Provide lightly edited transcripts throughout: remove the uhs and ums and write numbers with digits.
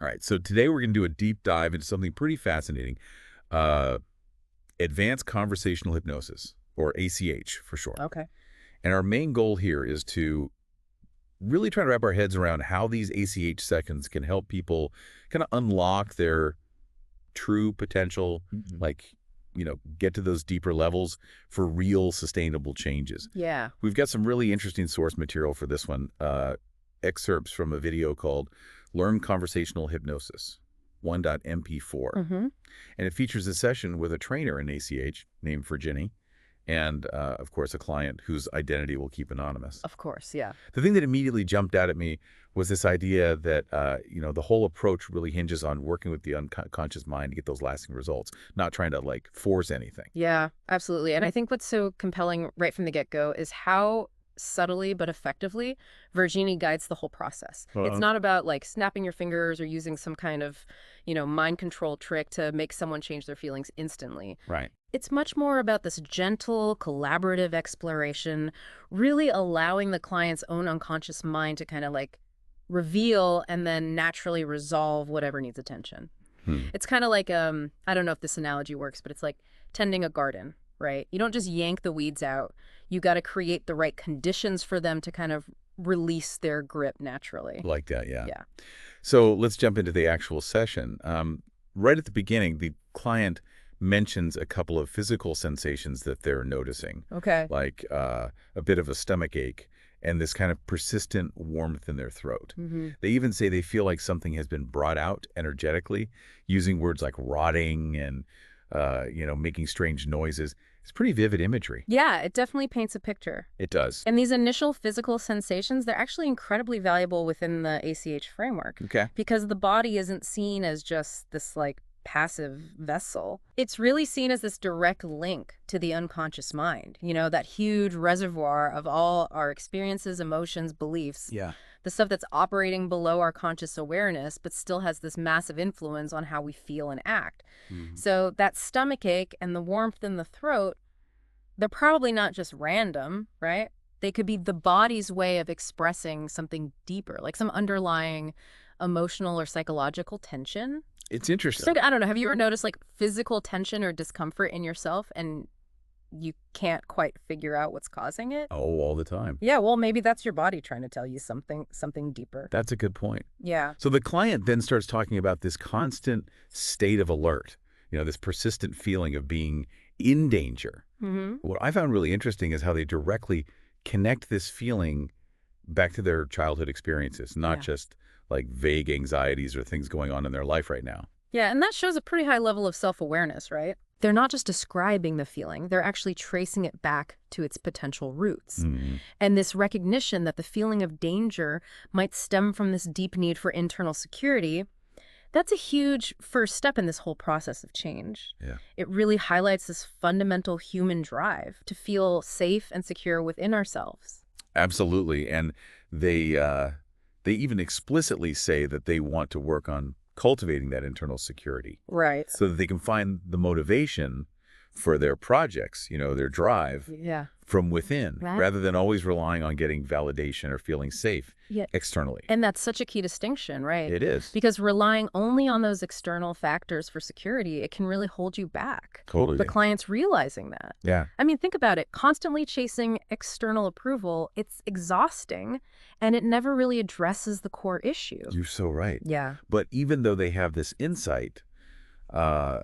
All right, so today we're going to do a deep dive into something pretty fascinating, uh, advanced conversational hypnosis, or ACH for short. Okay. And our main goal here is to really try to wrap our heads around how these ACH sessions can help people kind of unlock their true potential, Mhm. like, get to those deeper levels for real sustainable changes. Yeah. We've got some really interesting source material for this one, excerpts from a video called Learn Conversational Hypnosis, 1.mp4. Mm-hmm. And it features a session with a trainer in ACH named Virginie and, of course, a client whose identity will keep anonymous. Of course, yeah. The thing that immediately jumped out at me was this idea that, the whole approach really hinges on working with the unconscious mind to get those lasting results, not trying to, like, force anything. Yeah, absolutely. And I think what's so compelling right from the get-go is how subtly but effectively Virginie guides the whole process. It's not about like snapping your fingers or using some kind of, mind control trick to make someone change their feelings instantly. Right. It's much more about this gentle, collaborative exploration, really allowing the client's own unconscious mind to kind of like reveal and then naturally resolve whatever needs attention. Hmm. It's kind of like, I don't know if this analogy works, but it's like tending a garden, right? You don't just yank the weeds out. You got to create the right conditions for them to kind of release their grip naturally. Like that, yeah. Yeah. So let's jump into the actual session. Right at the beginning, the client mentions a couple of physical sensations that they're noticing, Okay. like a bit of a stomach ache and this kind of persistent warmth in their throat. Mm-hmm. They even say they feel like something has been brought out energetically, using words like rotting and, making strange noises. It's pretty vivid imagery. Yeah, it definitely paints a picture. It does. And these initial physical sensations, they're actually incredibly valuable within the ACH framework Okay. because the body isn't seen as just this like passive vessel. It's really seen as this direct link to the unconscious mind, that huge reservoir of all our experiences, emotions, beliefs, Yeah. the stuff that's operating below our conscious awareness, but still has this massive influence on how we feel and act. Mhm. So that stomach ache and the warmth in the throat, they're probably not just random, right? They could be the body's way of expressing something deeper, like some underlying emotional or psychological tension. It's interesting. So I don't know, have you ever noticed like physical tension or discomfort in yourself and you can't quite figure out what's causing it? Oh, all the time. Yeah, well, maybe that's your body trying to tell you something deeper. That's a good point. Yeah. So the client then starts talking about this constant state of alert, this persistent feeling of being in danger. Mm-hmm. What I found really interesting is how they directly connect this feeling back to their childhood experiences, not Yeah. just like vague anxieties or things going on in their life right now. Yeah, and that shows a pretty high level of self-awareness, right? They're not just describing the feeling, they're actually tracing it back to its potential roots. Mhm. And this recognition that the feeling of danger might stem from this deep need for internal security, that's a huge first step in this whole process of change. Yeah. It really highlights this fundamental human drive to feel safe and secure within ourselves. Absolutely. And they even explicitly say that they want to work on cultivating that internal security Right. so that they can find the motivation for their projects, their drive Yeah. from within, Right. rather than always relying on getting validation or feeling safe Yeah. externally. And that's such a key distinction, right? It is. Because relying only on those external factors for security, it can really hold you back. Totally. The client's realizing that. Yeah. I mean, think about it. Constantly chasing external approval, it's exhausting, and it never really addresses the core issue. You're so right. Yeah. But even though they have this insight, uh,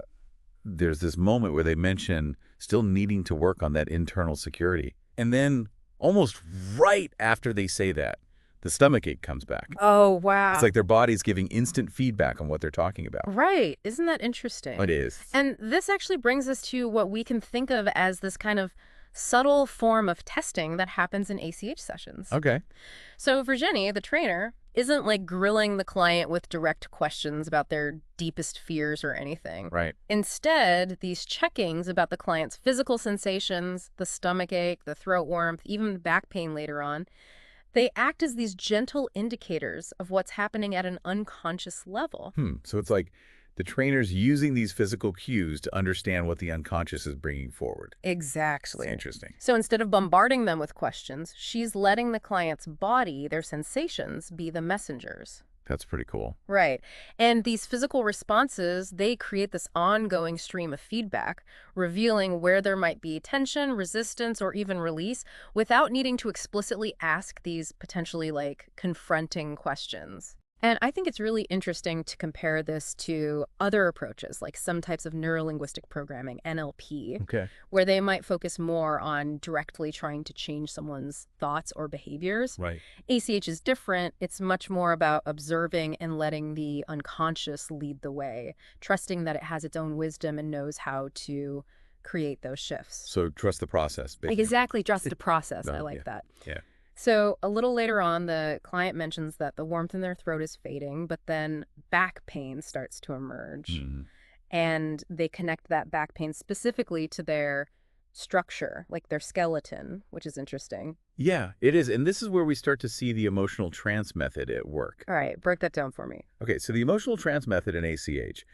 there's this moment where they mention still needing to work on that internal security. And then almost right after they say that, the stomach ache comes back. Oh, wow. It's like their body's giving instant feedback on what they're talking about. Right. Isn't that interesting? It is. And this actually brings us to what we can think of as this kind of subtle form of testing that happens in ACH sessions. Okay. So Virginie, the trainer, isn't like grilling the client with direct questions about their deepest fears or anything. Right. Instead, these checkings about the client's physical sensations, the stomach ache, the throat warmth, even back pain later on, they act as these gentle indicators of what's happening at an unconscious level. So it's like the trainer's using these physical cues to understand what the unconscious is bringing forward. Exactly. It's interesting. So instead of bombarding them with questions, she's letting the client's body, their sensations, be the messengers. That's pretty cool. Right. And these physical responses, they create this ongoing stream of feedback, revealing where there might be tension, resistance, or even release without needing to explicitly ask these potentially like confronting questions. And I think it's really interesting to compare this to other approaches, like some types of neurolinguistic programming, NLP, Okay. where they might focus more on directly trying to change someone's thoughts or behaviors. Right. ACH is different. It's much more about observing and letting the unconscious lead the way, trusting that it has its own wisdom and knows how to create those shifts. So trust the process, basically. Exactly, trust the process. I No, like yeah. that. Yeah. So a little later on, the client mentions that the warmth in their throat is fading, but then back pain starts to emerge. Mhm. And they connect that back pain specifically to their structure, like their skeleton, which is interesting. Yeah, it is. And this is where we start to see the emotional trance method at work. All right, break that down for me. Okay, so the emotional trance method in ACH,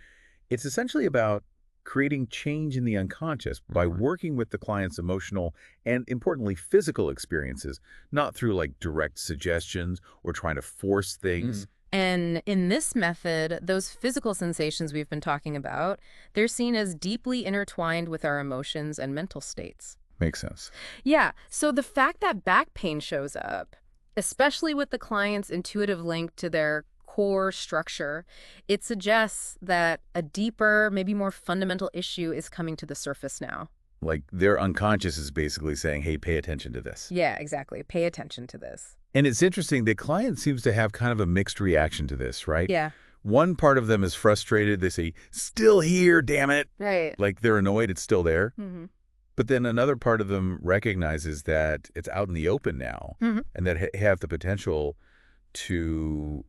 it's essentially about creating change in the unconscious by working with the client's emotional and, importantly, physical experiences, not through like direct suggestions or trying to force things. And in this method, those physical sensations we've been talking about, they're seen as deeply intertwined with our emotions and mental states. Makes sense. Yeah, so the fact that back pain shows up, especially with the client's intuitive link to their core structure, it suggests that a deeper, maybe more fundamental issue is coming to the surface now. Like their unconscious is basically saying, hey, pay attention to this. Yeah, exactly. Pay attention to this. And it's interesting, the client seems to have kind of a mixed reaction to this, right? Yeah. One part of them is frustrated. They say, still here, damn it. Right. Like they're annoyed it's still there. Mm-hmm. But then another part of them recognizes that it's out in the open now and that have the potential to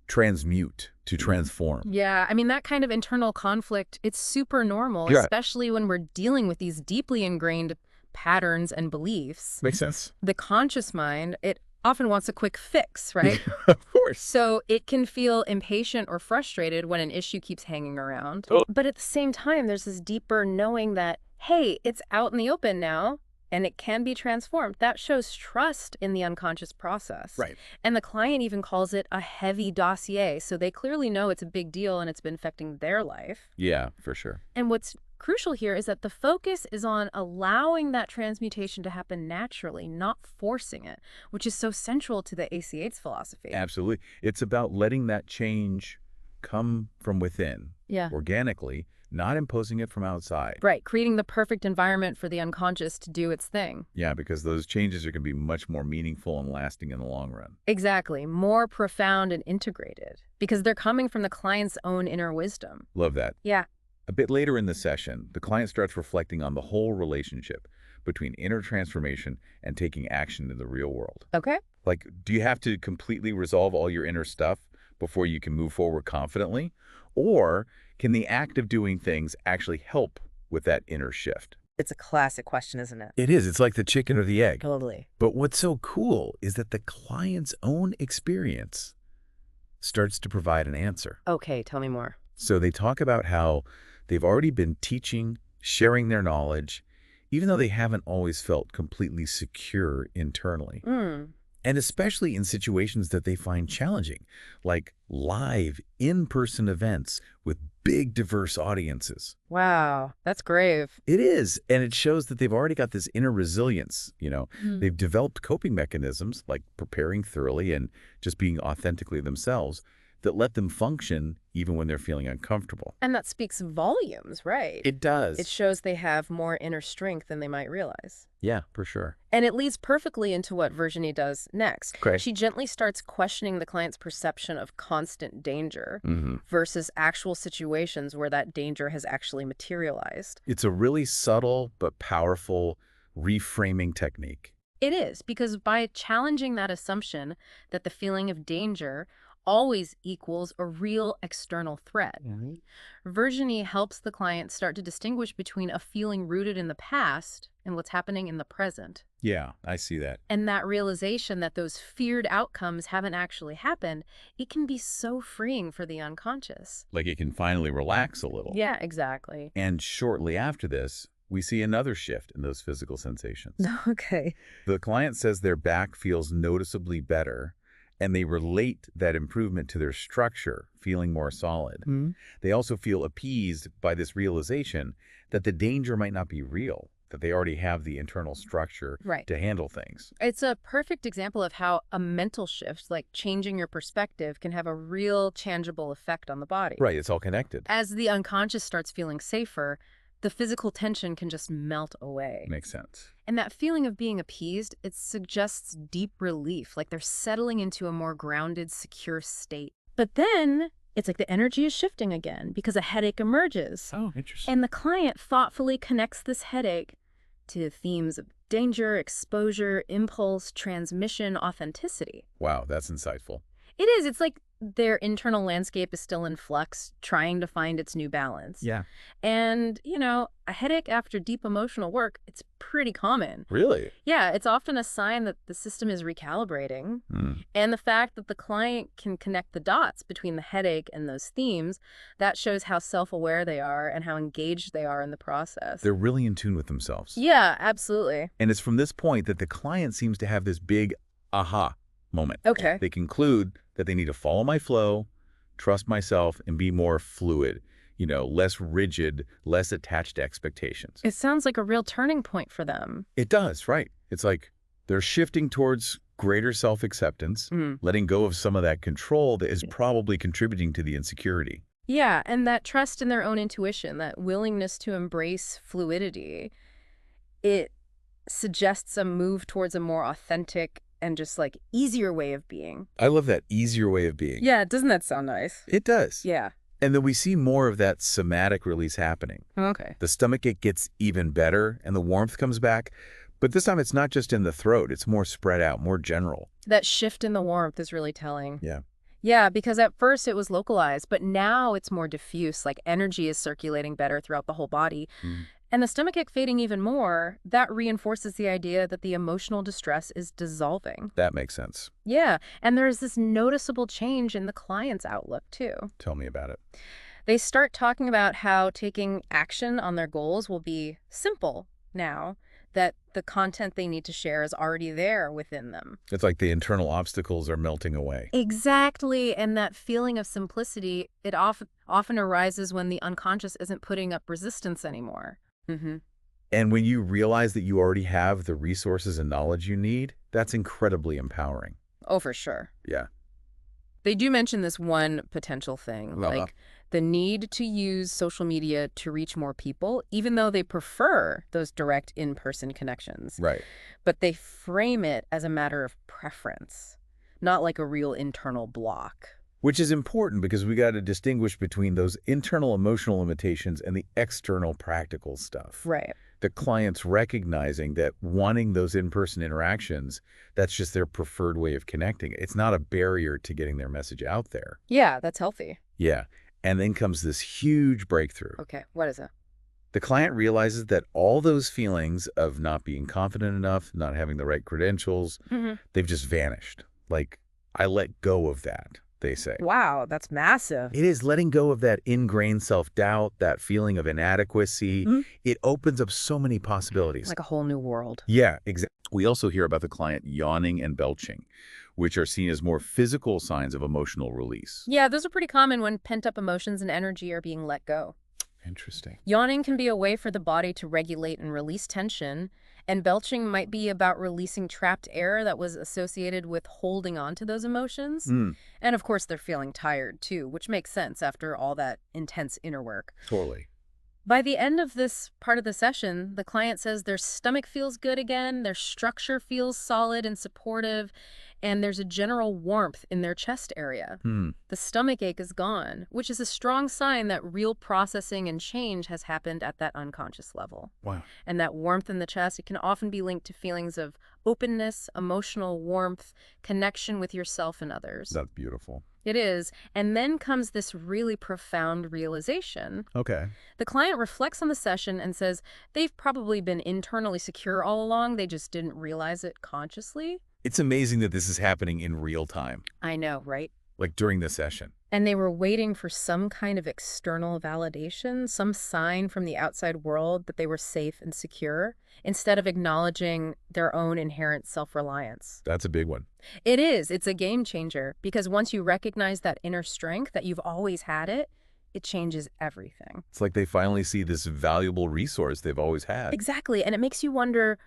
transmute, to transform. Yeah, I mean, that kind of internal conflict, it's super normal, Yeah. especially when we're dealing with these deeply ingrained patterns and beliefs. Makes sense. The conscious mind, it often wants a quick fix, right? Of course. So it can feel impatient or frustrated when an issue keeps hanging around. Oh. But at the same time, there's this deeper knowing that, hey, it's out in the open now and it can be transformed. That shows trust in the unconscious process. Right. And the client even calls it a heavy dossier. So they clearly know it's a big deal and it's been affecting their life. Yeah, for sure. And what's crucial here is that the focus is on allowing that transmutation to happen naturally, not forcing it, which is so central to the ACH philosophy. Absolutely. It's about letting that change come from within, Yeah. organically, not imposing it from outside. Right, creating the perfect environment for the unconscious to do its thing. Yeah, because those changes are going to be much more meaningful and lasting in the long run. Exactly, more profound and integrated, because they're coming from the client's own inner wisdom. Love that. Yeah. A bit later in the session, the client starts reflecting on the whole relationship between inner transformation and taking action in the real world. Okay. Like, do you have to completely resolve all your inner stuff before you can move forward confidently? Or can the act of doing things actually help with that inner shift? It's a classic question, isn't it? It is. It's like the chicken or the egg. Totally. But what's so cool is that the client's own experience starts to provide an answer. Okay, tell me more. So they talk about how they've already been teaching, sharing their knowledge, even though they haven't always felt completely secure internally. And especially in situations that they find challenging, like live, in-person events with big, diverse audiences. Wow, that's grave. It is, and it shows that they've already got this inner resilience. They've developed coping mechanisms like preparing thoroughly and just being authentically themselves that let them function even when they're feeling uncomfortable. And that speaks volumes, right? It does. It shows they have more inner strength than they might realize. Yeah, for sure. And it leads perfectly into what Virginie does next. Okay. She gently starts questioning the client's perception of constant danger Mm-hmm. versus actual situations where that danger has actually materialized. It's a really subtle but powerful reframing technique. It is, because by challenging that assumption that the feeling of danger always equals a real external threat, Virginie helps the client start to distinguish between a feeling rooted in the past and what's happening in the present. Yeah, I see that. And that realization that those feared outcomes haven't actually happened, it can be so freeing for the unconscious. Like it can finally relax a little. Yeah, exactly. And shortly after this, we see another shift in those physical sensations. Okay. The client says their back feels noticeably better, And they relate that improvement to their structure, feeling more solid. They also feel appeased by this realization that the danger might not be real, that they already have the internal structure to handle things. It's a perfect example of how a mental shift, like changing your perspective, can have a real tangible effect on the body. Right, it's all connected. As the unconscious starts feeling safer, the physical tension can just melt away. Makes sense. And that feeling of being appeased, it suggests deep relief, like they're settling into a more grounded, secure state. But then it's like the energy is shifting again because a headache emerges. Oh, interesting. And the client thoughtfully connects this headache to themes of danger, exposure, impulse, transmission, authenticity. Wow, that's insightful. It is. It's like their internal landscape is still in flux, trying to find its new balance. Yeah. And, a headache after deep emotional work, it's pretty common. Really? Yeah, it's often a sign that the system is recalibrating. And the fact that the client can connect the dots between the headache and those themes, that shows how self-aware they are and how engaged they are in the process. They're really in tune with themselves. Yeah, absolutely. And it's from this point that the client seems to have this big aha moment. Okay. They conclude that they need to follow my flow, trust myself, and be more fluid, less rigid, less attached to expectations. It sounds like a real turning point for them. It does, right. It's like they're shifting towards greater self-acceptance, letting go of some of that control that is probably contributing to the insecurity. Yeah, and that trust in their own intuition, that willingness to embrace fluidity, it suggests a move towards a more authentic and just like easier way of being. I love that easier way of being. Yeah, doesn't that sound nice? It does. Yeah. And then we see more of that somatic release happening. Okay. The stomachache gets even better and the warmth comes back. But this time it's not just in the throat. It's more spread out, more general. That shift in the warmth is really telling. Yeah. Yeah, because at first it was localized, but now it's more diffuse, like energy is circulating better throughout the whole body. And the stomachache fading even more, that reinforces the idea that the emotional distress is dissolving. That makes sense. Yeah, and there's this noticeable change in the client's outlook, too. Tell me about it. They start talking about how taking action on their goals will be simple now, that the content they need to share is already there within them. It's like the internal obstacles are melting away. Exactly, and that feeling of simplicity, it often arises when the unconscious isn't putting up resistance anymore. And when you realize that you already have the resources and knowledge you need, that's incredibly empowering. Oh, for sure. Yeah. They do mention this one potential thing, like the need to use social media to reach more people, even though they prefer those direct in-person connections. Right. But they frame it as a matter of preference, not like a real internal block. Which is important because we got to distinguish between those internal emotional limitations and the external practical stuff. Right. The client's recognizing that wanting those in-person interactions, that's just their preferred way of connecting. It's not a barrier to getting their message out there. Yeah, that's healthy. Yeah. And then comes this huge breakthrough. Okay, what is it? The client realizes that all those feelings of not being confident enough, not having the right credentials, they've just vanished. Like, I let go of that, they say. Wow, that's massive. It is letting go of that ingrained self-doubt, that feeling of inadequacy. It opens up so many possibilities. Like a whole new world. Yeah, exactly. We also hear about the client yawning and belching, which are seen as more physical signs of emotional release. Yeah, those are pretty common when pent-up emotions and energy are being let go. Interesting. Yawning can be a way for the body to regulate and release tension, and belching might be about releasing trapped air that was associated with holding on to those emotions. And of course, they're feeling tired too, which makes sense after all that intense inner work. Totally. By the end of this part of the session, the client says their stomach feels good again, their structure feels solid and supportive, and there's a general warmth in their chest area. The stomach ache is gone, which is a strong sign that real processing and change has happened at that unconscious level. Wow. And that warmth in the chest, it can often be linked to feelings of openness, emotional warmth, connection with yourself and others. That's beautiful. It is. And then comes this really profound realization. Okay. The client reflects on the session and says they've probably been internally secure all along. They just didn't realize it consciously. It's amazing that this is happening in real time. I know, right? Like during the session. And they were waiting for some kind of external validation, some sign from the outside world that they were safe and secure, instead of acknowledging their own inherent self-reliance. That's a big one. It is. It's a game changer, because once you recognize that inner strength, that you've always had it, it changes everything. It's like they finally see this valuable resource they've always had. Exactly. And it makes you wonder,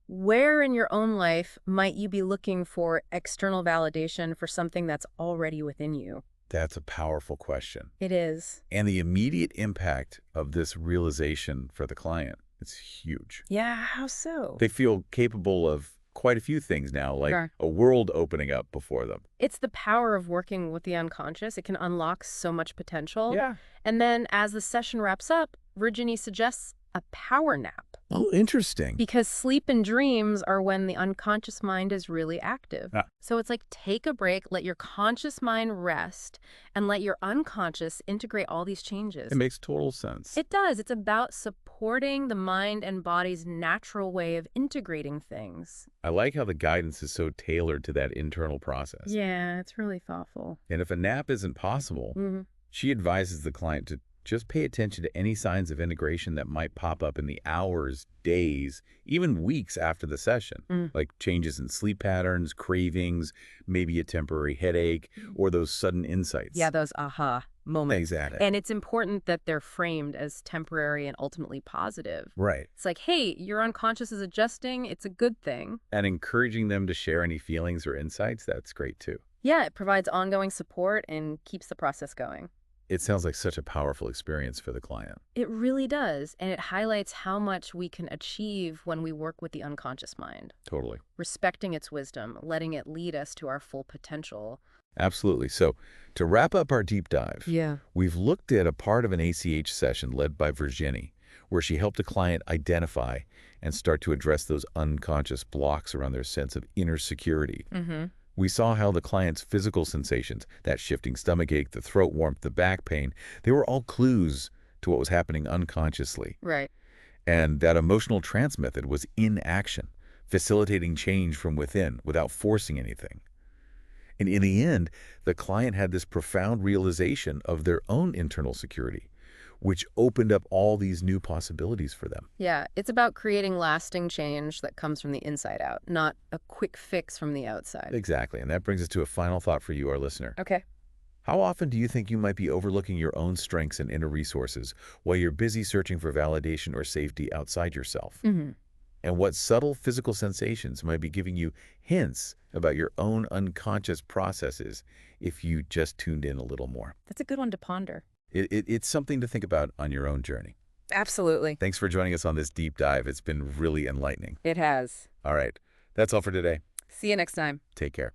where in your own life might you be looking for external validation for something that's already within you? That's a powerful question. It is. And the immediate impact of this realization for the client is huge. Yeah, how so? They feel capable of quite a few things now, like Sure. a world opening up before them. It's the power of working with the unconscious. It can unlock so much potential. Yeah. And then as the session wraps up, Virginie suggests a power nap. Oh, interesting. Because sleep and dreams are when the unconscious mind is really active. Ah. So it's like, take a break, let your conscious mind rest, and let your unconscious integrate all these changes. It makes total sense. It does. It's about supporting the mind and body's natural way of integrating things. I like how the guidance is so tailored to that internal process. Yeah, it's really thoughtful. And if a nap isn't possible, she advises the client to just pay attention to any signs of integration that might pop up in the hours, days, even weeks after the session, like changes in sleep patterns, cravings, maybe a temporary headache, or those sudden insights. Yeah, those aha moments. Exactly. And it's important that they're framed as temporary and ultimately positive. Right. It's like, hey, your unconscious is adjusting. It's a good thing. And encouraging them to share any feelings or insights, that's great too. Yeah, it provides ongoing support and keeps the process going. It sounds like such a powerful experience for the client. It really does, and it highlights how much we can achieve when we work with the unconscious mind. Totally. Respecting its wisdom, letting it lead us to our full potential. Absolutely. So to wrap up our deep dive, we've looked at a part of an ACH session led by Virginie, where she helped a client identify and start to address those unconscious blocks around their sense of inner security. We saw how the client's physical sensations, that shifting stomachache, the throat warmth, the back pain, they were all clues to what was happening unconsciously. Right. And that emotional trance method was in action, facilitating change from within without forcing anything. And in the end, the client had this profound realization of their own internal security, which opened up all these new possibilities for them. Yeah, it's about creating lasting change that comes from the inside out, not a quick fix from the outside. Exactly. And that brings us to a final thought for you, our listener. Okay. How often do you think you might be overlooking your own strengths and inner resources while you're busy searching for validation or safety outside yourself? And what subtle physical sensations might be giving you hints about your own unconscious processes if you just tuned in a little more? That's a good one to ponder. It's something to think about on your own journey. Absolutely. Thanks for joining us on this deep dive. It's been really enlightening. It has. All right. That's all for today. See you next time. Take care.